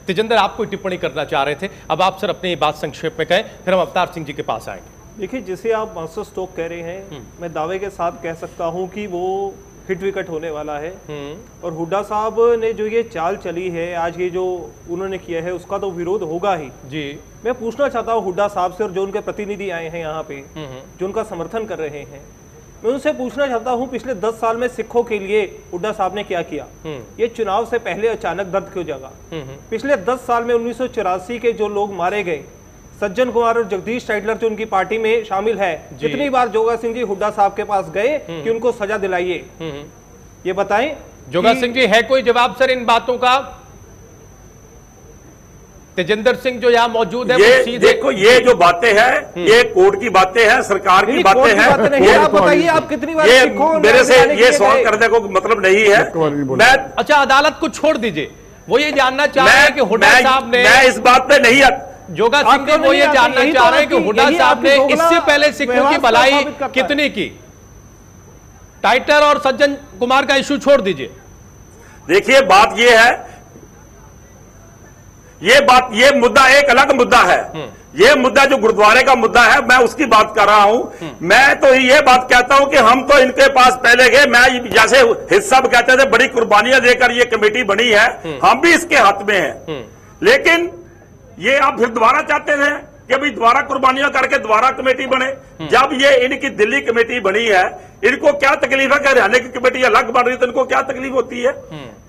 तेजिंदर, आप कोई टिप्पणी करना चाह रहे थे, अब आप सर अपनी बात संक्षेप में कहें, फिर हम अवतार सिंह जी के पास आएंगे। देखिए, जिसे आप मास्टर स्ट्रोक कह रहे हैं, मैं दावे के साथ कह सकता हूं कि वो हिट विकेट होने वाला है। और हुड्डा साहब ने जो ये चाल चली है, आज ये जो उन्होंने किया है, उसका तो विरोध होगा ही जी। मैं पूछना चाहता हूँ हुड्डा साहब से, और जो उनके प्रतिनिधि आए हैं यहाँ पे, जो उनका समर्थन कर रहे हैं, मैं उनसे पूछना चाहता हूँ पिछले 10 साल में सिखों के लिए हुड्डा साहब ने क्या किया? ये चुनाव से पहले अचानक दर्द क्यों जगा? पिछले 10 साल में 1984 के जो लोग मारे गए, सज्जन कुमार और जगदीश टाइटलर जो उनकी पार्टी में शामिल है, कितनी बार जोगा सिंह जी हुड्डा साहब के पास गए कि उनको सजा दिलाइए? ये बताएं। जोगा सिंह जी, है कोई जवाब सर इन बातों का? तेजिंदर सिंह जो यहाँ मौजूद है, ये देखो, ये जो बातें हैं, ये कोर्ट की बातें हैं, सरकार की बातें हैं। आप बताइए, आप कितनी बार ये मेरे से ये सवाल करने को मतलब नहीं है। मैं अच्छा, अदालत को छोड़ दीजिए, वो ये जानना चाह रहे हैं कि हुड्डा साहब ने, मैं इस बात पे नहीं, जोगा सिंह जी वो ये जानना चाह रहे हैं कि हुड्डा साहब ने इससे पहले सिखों की भलाई कितनी की? टाइटलर और सज्जन कुमार का इशू छोड़ दीजिए। देखिए, बात ये है, ये मुद्दा एक अलग मुद्दा है। ये मुद्दा जो गुरुद्वारे का मुद्दा है, मैं उसकी बात कर रहा हूं। मैं तो ये बात कहता हूं कि हम तो इनके पास पहले गए। मैं जैसे हिस्सा कहते थे, बड़ी कुर्बानियां देकर ये कमेटी बनी है, हम भी इसके हाथ में हैं। लेकिन ये आप फिर दोबारा चाहते थे कि भाई दोबारा कुर्बानियां करके दोबारा कमेटी बने। जब ये इनकी दिल्ली कमेटी बनी है, इनको क्या तकलीफ है कि हरियाणा की कमेटी अलग बन रही है, तो इनको क्या तकलीफ होती है?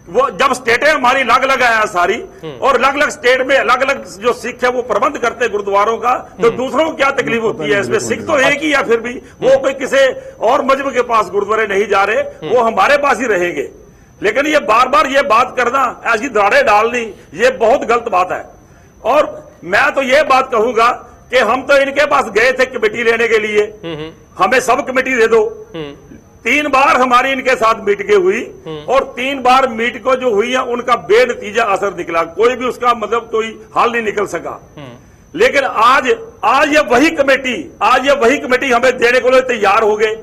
वो जब स्टेटें हमारी अलग अलग है सारी, और अलग अलग स्टेट में अलग अलग जो सिख है वो प्रबंध करते हैं गुरुद्वारों का, तो दूसरों को क्या तकलीफ होती है इसमें? सिख तो एक ही है, फिर भी वो कोई किसी और मजहब के पास गुरुद्वारे नहीं जा रहे, वो हमारे पास ही रहेंगे। लेकिन ये बार बार ये बात करना, ऐसी दाड़े डालनी, ये बहुत गलत बात है। और मैं तो ये बात कहूंगा कि हम तो इनके पास गए थे कमेटी लेने के लिए, हमें सब कमेटी दे दो। 3 बार हमारी इनके साथ मीटिंगें हुई, और 3 बार मीट को जो हुई है उनका बेनतीजा असर निकला, कोई भी उसका मतलब कोई हल नहीं निकल सका। लेकिन आज ये वही कमेटी हमें देने को लिए तैयार हो गए,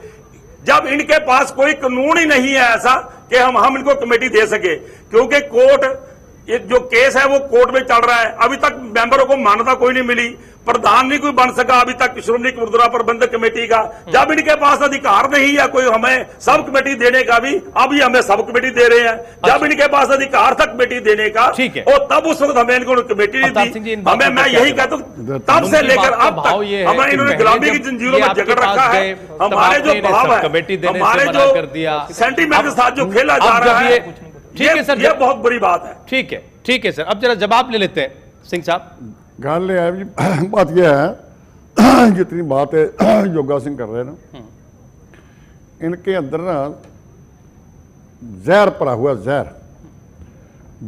जब इनके पास कोई कानून ही नहीं है ऐसा कि हम इनको कमेटी दे सके। क्योंकि कोर्ट, ये जो केस है वो कोर्ट में चल रहा है, अभी तक मेंबरों को मान्यता कोई नहीं मिली, प्रधान नहीं कोई बन सका अभी तक श्रोमणी गुरुद्वारा प्रबंधक कमेटी का। जब इनके पास अधिकार नहीं है कोई हमें सब कमेटी देने का भी, अभी हमें सब कमेटी दे रहे हैं। जब इनके पास अधिकार था कमेटी देने का, और तब उस वक्त हमें इनको कमेटी नहीं दी। हमें, मैं यही कहता हूँ, तब से लेकर अब तक हमें इन्होंने गुलामी की जंजीरों में जकड़ रखा है। हमारे जो भाव है, हमारे जो सेंटीमेंट के साथ जो खेला जा रहा है, ठीक है सर, ये बहुत बुरी बात है। ठीक है सर, अब जरा जवाब ले लेते हैं सिंह साहब। गल बात यह है, जितनी बात है योगा सिंह कर रहे हैं ना, इनके अंदर ना जहर पड़ा हुआ, जहर।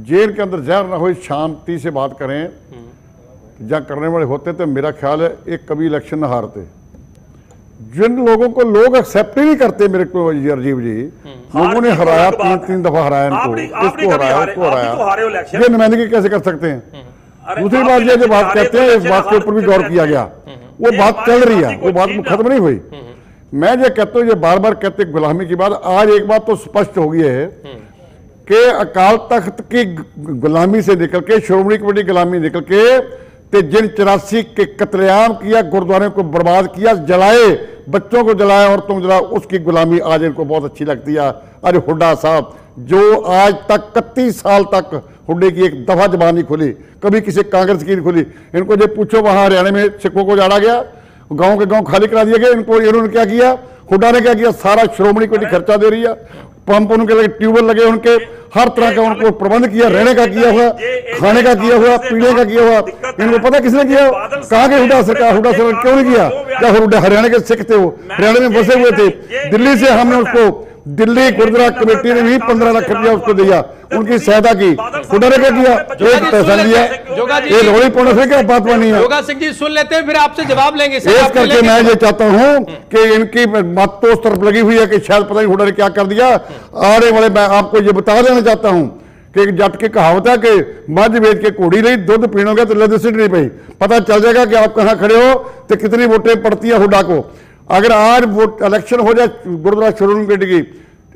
जेल के अंदर जहर ना हो, शांति से बात करें या करने वाले होते तो मेरा ख्याल है एक कभी इलेक्शन न हारते। जिन लोगों को लोग एक्सेप्ट ही नहीं करते, मेरे को राजीव जी, लोगों ने हराया, 3 दफा हराया इनको, इसको हराया, उसको हराया, ये नुमाइंदगी कैसे कर सकते हैं? दूसरी बात ये जो बात कहते हैं, इस बात के ऊपर भी गौर किया गया, वो बात चल रही है, वो बात खत्म नहीं हुई। मैं ये कहता हूँ, ये बार बार कहते गुलामी की बात, आज एक बात तो स्पष्ट हो गई है कि अकाल तख्त की गुलामी से निकल के, श्रोमणी कमेटी गुलामी निकल के, जिन 84 के कत्लेआम किया, गुरुद्वारे को बर्बाद किया, जलाए, बच्चों को जलाया, औरतों को जलाया, उसकी गुलामी आज इनको बहुत अच्छी लगती है। अरे हुड्डा साहब, जो आज तक 31 साल तक हुड्डे की एक दफा जबान नहीं खुली, कभी किसी कांग्रेस की नहीं खुली। इनको जो पूछो वहां हरियाणा में सिखों को जाड़ा गया, गांव के गांव खाली करा दिए गए, इन्होंने क्या किया? हुड्डा ने क्या किया? सारा श्रोमणी कमेटी खर्चा दे रही है, पंप उनके लगे, ट्यूबवेल लगे उनके, हर तरह का उनको प्रबंध किया, रहने का किया हुआ, खाने का किया हुआ, पीने का किया हुआ। इनको पता किसने किया? कहाँ के हुड्डा सरकार क्यों नहीं किया? क्या हुड्डा हरियाणा के सिख थे, वो हरियाणा में बसे हुए थे, दिल्ली से हमने उसको, दिल्ली गुरुद्वारा कमेटी ने भी 15 लाख रुपया उसको दिया, उनकी सहायता की। हुड्डा ने क्या किया? एक पैसा लिया, ये रोड़ी पौने से क्या बात बनी है? योगा सिंह जी सुन लेते हैं, फिर आपसे जवाब लेंगे। इस करके मैं ये चाहता हूं कि इनकी बात तो उस तरफ लगी हुई है कि शायद पता नहीं हुड्डा ने क्या कर दिया। आने वाले मैं आपको ये बता देना चाहता हूं कि एक जट की कहावत है कि मझ बेच के घोड़ी नहीं, दूध पीनोगे तो लदसिट नहीं पई। पता चल जाएगा कि आप कहां खड़े हो तो कितनी वोटें पड़ती है हुड्डा को। अगर आज वोट इलेक्शन हो जाए गुरुद्वारा श्रोमणी कमेटी की,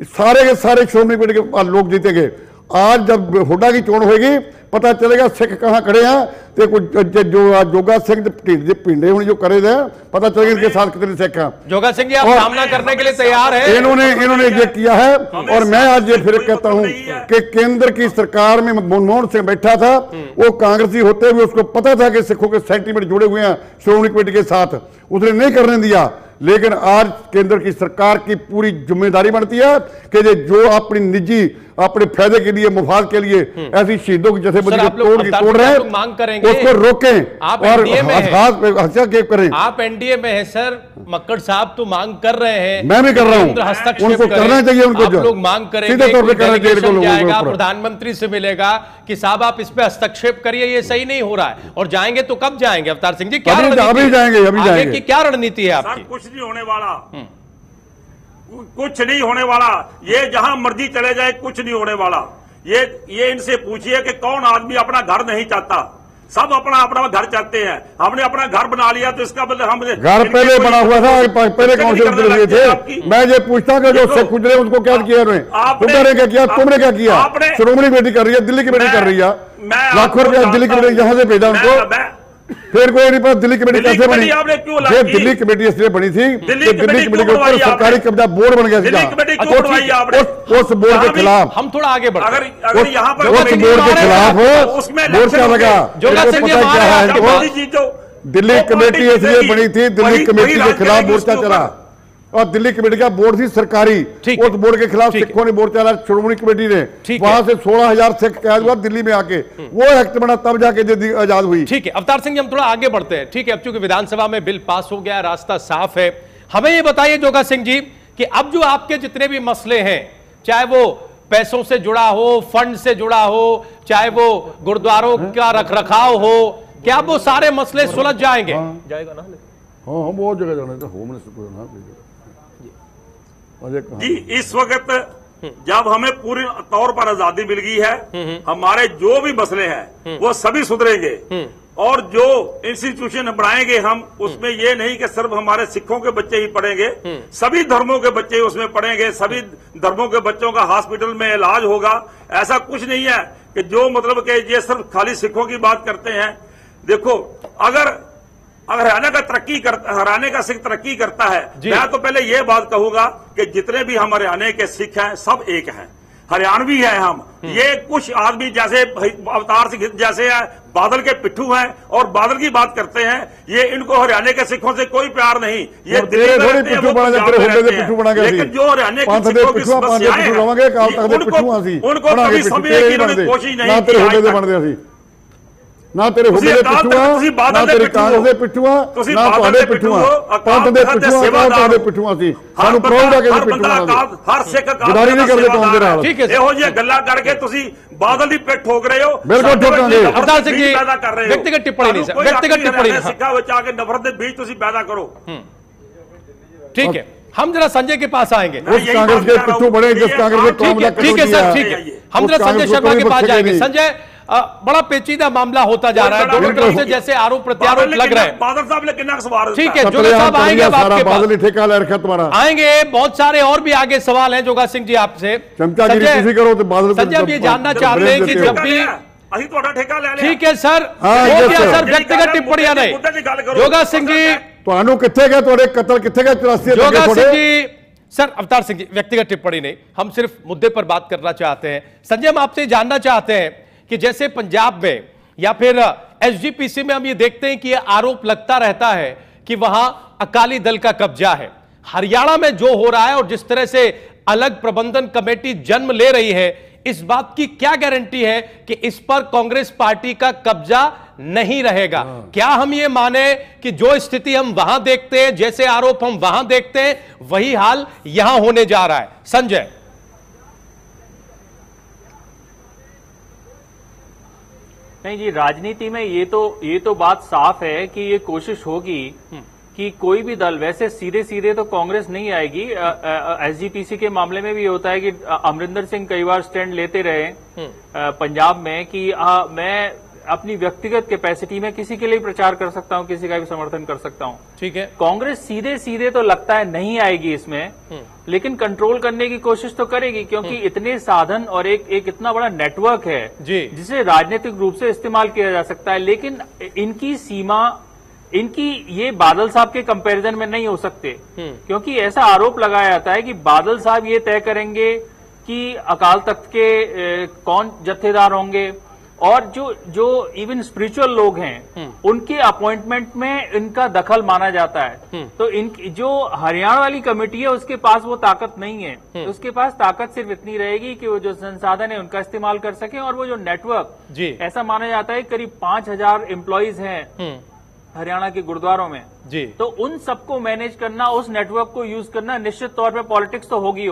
सारे के सारे श्रोमणी कमेटी के लोग जीतेंगे। आज जब हुड्डा की चोण होगी पता चलेगा सिख कहाँ खड़े हैं, तो कुछ जो जोगा सिंह पिंडे हुई जो करे थे, पता चलेगा इनके साथ कितने सिख हैं। जोगा सिंह जी आप सामना करने के लिए तैयार है? इन्होंने ये किया है। और मैं आज ये फिर कहता हूं कि केंद्र की सरकार में मनमोहन सिंह बैठा था, वो कांग्रेसी होते हुए उसको पता था कि सिखों के सेंटीमेंट जुड़े हुए हैं श्रोमणी कमेटी के साथ, उसने नहीं करने दिया। लेकिन आज केंद्र की सरकार की पूरी जिम्मेदारी बनती है कि जो अपनी निजी अपने फायदे के लिए, मुफाद के लिए ऐसी शहीदों की जथेबंदी को तोड़ रहे हैं, मांग करेंगे उसको रोकें आप और एनडीए करें। आप एनडीए में है सर, मक्कड़ साहब तो मांग कर रहे हैं, मैं भी कर रहा हूं, हस्तक्षेप करना चाहिए उनको, आप लोग मांग करेंगे, सीधे तौर पे करना चाहिए, जाएगा प्रधानमंत्री से मिलेगा कि साहब आप इस पे हस्तक्षेप करिए, ये सही नहीं हो रहा है। और जाएंगे तो कब जाएंगे अवतार सिंह जी? क्या अभी जाएंगे, अभी जाएंगे की क्या रणनीति है आपकी? कुछ नहीं होने वाला, कुछ नहीं होने वाला, ये जहां मर्जी चले जाए कुछ नहीं होने वाला। ये इनसे पूछिए कि कौन आदमी अपना घर नहीं चाहता, सब अपना अपना घर चाहते हैं। हमने अपना घर बना लिया तो इसका मतलब हमने घर पहले बना हुआ था, पहले कौन से लिए थे? मैं ये पूछता कि जो सिख गुजरे उनको क्या किया उन्होंने? क्या किया? तुमने क्या किया? श्रोमणी कमेटी कर रही है, दिल्ली कमेटी कर रही है, लाखों रुपया दिल्ली कमेटी यहां से भेजा उनको, फिर कोई नहीं पता दिल्ली कमेटी कैसे बनी? ये दिल्ली कमेटी इसलिए बनी थी, दिल्ली कमेटी के ऊपर सरकारी कब्जा बोर्ड बन गया था। उस बोर्ड के खिलाफ हम थोड़ा आगे बढ़, अगर यहाँ पर उस बोर्ड के खिलाफ बोर्ड क्या लगा? दिल्ली कमेटी इसलिए बनी थी, दिल्ली कमेटी के खिलाफ मोर्चा चला और दिल्ली कमेटी का बोर्ड थी सरकारी, उस बोर्ड के खिलाफ सिखों ने मोर्चा चला, श्रोमणी कमेटी ने, वहां से 16,000 सिख कैद हुआ दिल्ली में आके, वो एक्ट बना तब जाके आजाद हुई। ठीक है अवतार सिंह जी, हम थोड़ा आगे बढ़ते हैं। ठीक है, अब चूंकि विधानसभा में बिल पास हो गया, रास्ता साफ है, हमें ये बताइए जोगा सिंह जी कि अब जो आपके जितने भी मसले हैं, चाहे वो पैसों से जुड़ा हो, फंड से जुड़ा हो, चाहे वो गुरुद्वारों का रखरखाव हो, क्या वो सारे मसले सुलझ जाएंगे? जाएगा ना? हाँ हम बहुत जगह जाने थे, होम मिनिस्टर को जी। इस वक्त जब हमें पूरी तौर पर आजादी मिल गई है, हमारे जो भी मसले हैं वो सभी सुधरेंगे और जो इंस्टीट्यूशन बनाएंगे हम, उसमें ये नहीं कि सिर्फ हमारे सिखों के बच्चे ही पढ़ेंगे, सभी धर्मों के बच्चे उसमें पढ़ेंगे, सभी धर्मों के बच्चों का हॉस्पिटल में इलाज होगा। ऐसा कुछ नहीं है कि जो मतलब कि ये सिर्फ खाली सिखों की बात करते हैं। देखो अगर हरियाणा का सिख तरक्की करता है, मैं तो पहले ये बात कहूंगा कि जितने भी हम हरियाणा के सिख हैं सब एक हैं, हरियाणवी हैं हम। ये कुछ आदमी जैसे अवतार सिंह जैसे है, बादल के पिट्ठू हैं और बादल की बात करते हैं, ये इनको हरियाणा के सिखों से कोई प्यार नहीं। ये लेकिन जो हरियाणा के सिखों की समस्याएं हैं उनको कभी समझने की कोशिश नहीं की। ना तेरे हुड्डे दे पिट्ठूआ, ना तेरे कांग्रेस दे पिट्ठूआ, ना ਤੁਹਾਡੇ पिट्ठूआ, पंथ दे पिट्ठूआ, अकाल दे पिट्ठूआ ਸੀ। ਸਾਨੂੰ ਪ੍ਰਾਊਡ ਹੈ ਕਿ ਪਿੱਠੂਆ ਹਰ ਸਿੱਖ ਗਦਾਰੀ ਨਹੀਂ ਕਰਦੇ ਕੌਮ ਦੇ ਨਾਲ। ਇਹੋ ਜਿਹੀਆਂ ਗੱਲਾਂ ਕਰਕੇ ਤੁਸੀਂ ਬਾਦਲ ਦੀ ਪਿੱਠ ਠੋਕ ਰਹੇ ਹੋ। ਬਿਲਕੁਲ ਠੋਕਾਂਗੇ। अवतार सिंह जी व्यक्तिगत टिप्पणी नहीं सर, व्यक्तिगत टिप्पणी नहीं, सिक्का ਵਿੱਚ ਆ ਕੇ नफरत के बीज ਤੁਸੀਂ पैदा करो। ठीक है, हम जरा संजय के पास आएंगे। उस कांग्रेस के पिट्ठू बड़े जिस कांग्रेस ने कौम का ठीक है सर, ठीक है, हम जरा संजय शर्मा के पास जाएंगे। संजय बड़ा पेचीदा मामला होता जा रहा है, दोनों तरफ से जैसे आरोप प्रत्यारोप लग रहे हैं। बादल साहब ने कितना सवाल, ठीक है जोगा साहब आएंगे आपके पास, आएंगे बहुत सारे और भी आगे सवाल हैं जोगा सिंह जी आपसे। संजय अब ये जानना चाहते हैं कि जब भी ठीक है सर, हो गया सर, व्यक्तिगत टिप्पणियां नहीं। जोगा सिंह जी कतल कितने गए 84? जोगा सिंह जी सर, अवतार सिंह जी व्यक्तिगत टिप्पणी नहीं, हम सिर्फ मुद्दे पर बात करना चाहते हैं। संजय हम आपसे जानना चाहते हैं कि जैसे पंजाब में या फिर एसजीपीसी में हम ये देखते हैं कि ये आरोप लगता रहता है कि वहां अकाली दल का कब्जा है। हरियाणा में जो हो रहा है और जिस तरह से अलग प्रबंधन कमेटी जन्म ले रही है, इस बात की क्या गारंटी है कि इस पर कांग्रेस पार्टी का कब्जा नहीं रहेगा? क्या हम ये माने कि जो स्थिति हम वहां देखते हैं, जैसे आरोप हम वहां देखते हैं, वही हाल यहां होने जा रहा है? संजय नहीं जी, राजनीति में ये तो बात साफ है कि ये कोशिश होगी कि कोई भी दल, वैसे सीधे सीधे तो कांग्रेस नहीं आएगी। एसजीपीसी के मामले में भी होता है कि अमरिंदर सिंह कई बार स्टैंड लेते रहे पंजाब में कि मैं अपनी व्यक्तिगत कैपेसिटी में किसी के लिए प्रचार कर सकता हूं, किसी का भी समर्थन कर सकता हूं। ठीक है, कांग्रेस सीधे सीधे तो लगता है नहीं आएगी इसमें, लेकिन कंट्रोल करने की कोशिश तो करेगी, क्योंकि इतने साधन और एक इतना बड़ा नेटवर्क है जी, जिसे राजनीतिक रूप से इस्तेमाल किया जा सकता है। लेकिन इनकी सीमा, इनकी ये बादल साहब के कंपैरिजन में नहीं हो सकते, क्योंकि ऐसा आरोप लगाया जाता है कि बादल साहब ये तय करेंगे कि अकाल तख्त के कौन जत्थेदार होंगे, और जो इवन स्पिरिचुअल लोग हैं उनके अपॉइंटमेंट में इनका दखल माना जाता है। तो जो हरियाणा वाली कमेटी है उसके पास वो ताकत नहीं है, तो उसके पास ताकत सिर्फ इतनी रहेगी कि वो जो संसाधन है उनका इस्तेमाल कर सके, और वो जो नेटवर्क जी, ऐसा माना जाता है करीब 5000 एम्प्लॉइज हैं हरियाणा के गुरुद्वारों में जी, तो उन सबको मैनेज करना, उस नेटवर्क को यूज करना, निश्चित तौर पे पॉलिटिक्स तो होगी।